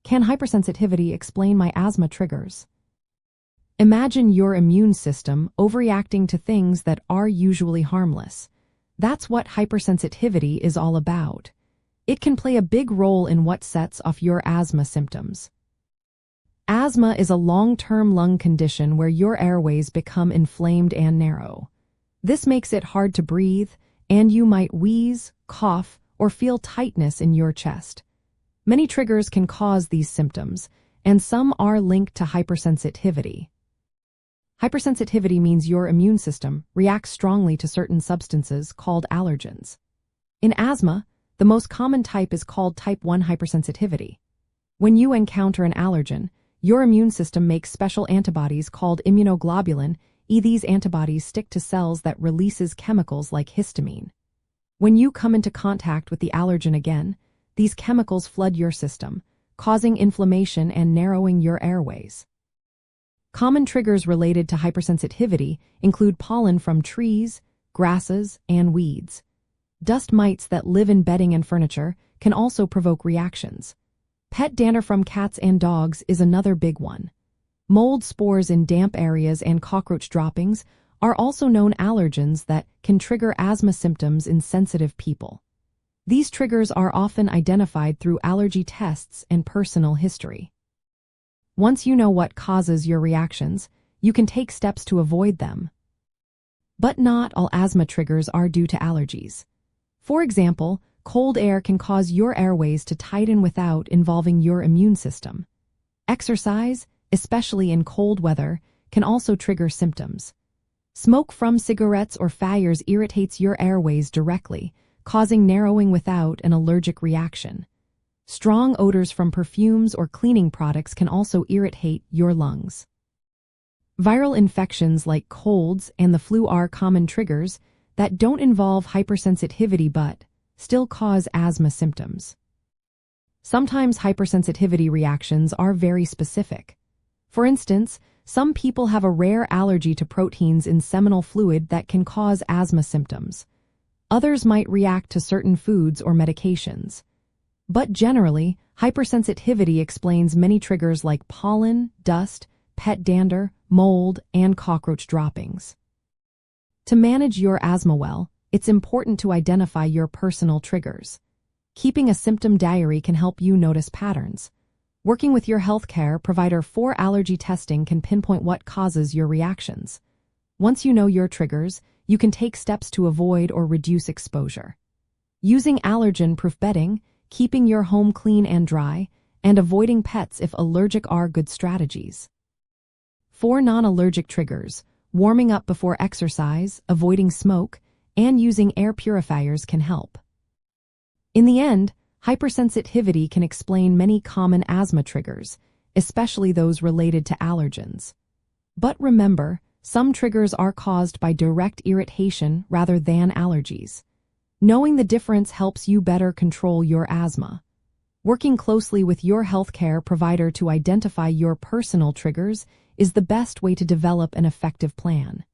Can hypersensitivity explain my asthma triggers? Imagine your immune system overreacting to things that are usually harmless. That's what hypersensitivity is all about. It can play a big role in what sets off your asthma symptoms. Asthma is a long-term lung condition where your airways become inflamed and narrow. This makes it hard to breathe, and you might wheeze, cough, or feel tightness in your chest. Many triggers can cause these symptoms, and some are linked to hypersensitivity. Hypersensitivity means your immune system reacts strongly to certain substances called allergens. In asthma, the most common type is called type 1 hypersensitivity. When you encounter an allergen, your immune system makes special antibodies called immunoglobulin E. These antibodies stick to cells that releases chemicals like histamine. When you come into contact with the allergen again, these chemicals flood your system, causing inflammation and narrowing your airways. Common triggers related to hypersensitivity include pollen from trees, grasses, and weeds. Dust mites that live in bedding and furniture can also provoke reactions. Pet dander from cats and dogs is another big one. Mold spores in damp areas and cockroach droppings are also known allergens that can trigger asthma symptoms in sensitive people. These triggers are often identified through allergy tests and personal history. Once you know what causes your reactions, you can take steps to avoid them. But not all asthma triggers are due to allergies. For example, cold air can cause your airways to tighten without involving your immune system. Exercise, especially in cold weather, can also trigger symptoms. Smoke from cigarettes or fires irritates your airways directly, causing narrowing without an allergic reaction. Strong odors from perfumes or cleaning products can also irritate your lungs. Viral infections like colds and the flu are common triggers that don't involve hypersensitivity but still cause asthma symptoms. Sometimes hypersensitivity reactions are very specific. For instance, some people have a rare allergy to proteins in seminal fluid that can cause asthma symptoms. Others might react to certain foods or medications. But generally, hypersensitivity explains many triggers like pollen, dust, pet dander, mold, and cockroach droppings. To manage your asthma well, it's important to identify your personal triggers. Keeping a symptom diary can help you notice patterns. Working with your healthcare provider for allergy testing can pinpoint what causes your reactions. Once you know your triggers, you can take steps to avoid or reduce exposure. Using allergen-proof bedding, keeping your home clean and dry, and avoiding pets if allergic are good strategies. For non-allergic triggers, warming up before exercise, avoiding smoke, and using air purifiers can help. In the end, hypersensitivity can explain many common asthma triggers, especially those related to allergens. But remember, some triggers are caused by direct irritation rather than allergies. Knowing the difference helps you better control your asthma. Working closely with your healthcare provider to identify your personal triggers is the best way to develop an effective plan.